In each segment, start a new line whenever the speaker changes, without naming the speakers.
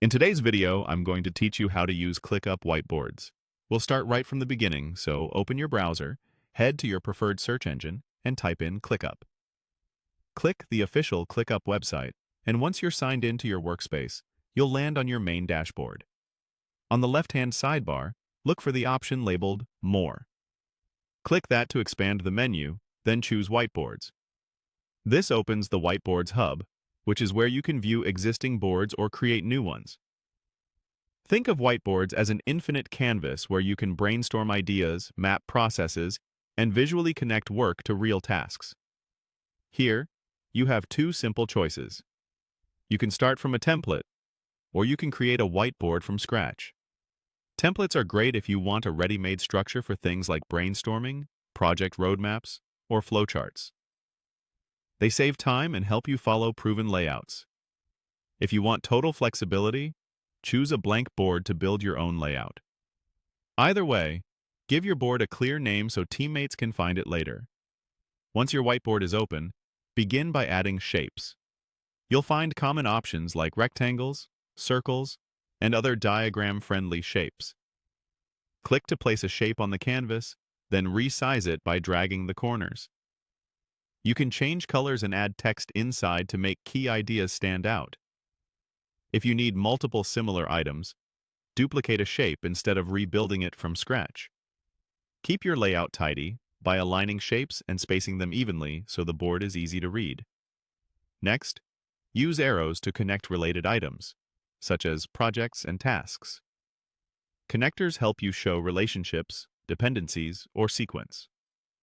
In today's video, I'm going to teach you how to use ClickUp Whiteboards. We'll start right from the beginning, so open your browser, head to your preferred search engine, and type in ClickUp. Click the official ClickUp website, and once you're signed into your workspace, you'll land on your main dashboard. On the left-hand sidebar, look for the option labeled More. Click that to expand the menu, then choose Whiteboards. This opens the Whiteboards Hub, which is where you can view existing boards or create new ones. Think of whiteboards as an infinite canvas where you can brainstorm ideas, map processes, and visually connect work to real tasks. Here, you have two simple choices. You can start from a template, or you can create a whiteboard from scratch. Templates are great if you want a ready-made structure for things like brainstorming, project roadmaps, or flowcharts. They save time and help you follow proven layouts. If you want total flexibility, choose a blank board to build your own layout. Either way, give your board a clear name so teammates can find it later. Once your whiteboard is open, begin by adding shapes. You'll find common options like rectangles, circles, and other diagram-friendly shapes. Click to place a shape on the canvas, then resize it by dragging the corners. You can change colors and add text inside to make key ideas stand out. If you need multiple similar items, duplicate a shape instead of rebuilding it from scratch. Keep your layout tidy by aligning shapes and spacing them evenly so the board is easy to read. Next, use arrows to connect related items, such as projects and tasks. Connectors help you show relationships, dependencies, or sequence.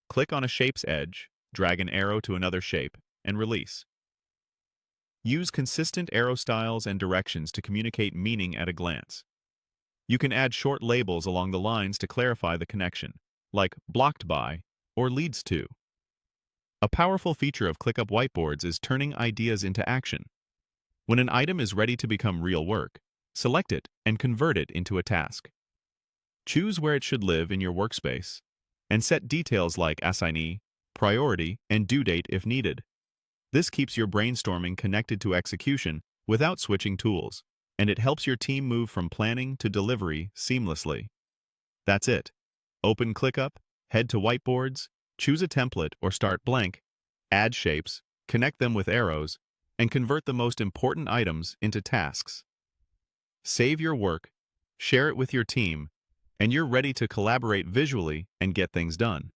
Click on a shape's edge, drag an arrow to another shape, and release. Use consistent arrow styles and directions to communicate meaning at a glance. You can add short labels along the lines to clarify the connection, like blocked by or leads to. A powerful feature of ClickUp Whiteboards is turning ideas into action. When an item is ready to become real work, select it and convert it into a task. Choose where it should live in your workspace, and set details like assignee, priority, and due date if needed. This keeps your brainstorming connected to execution without switching tools, and it helps your team move from planning to delivery seamlessly. That's it. Open ClickUp, head to Whiteboards, choose a template or start blank, add shapes, connect them with arrows, and convert the most important items into tasks. Save your work, share it with your team, and you're ready to collaborate visually and get things done.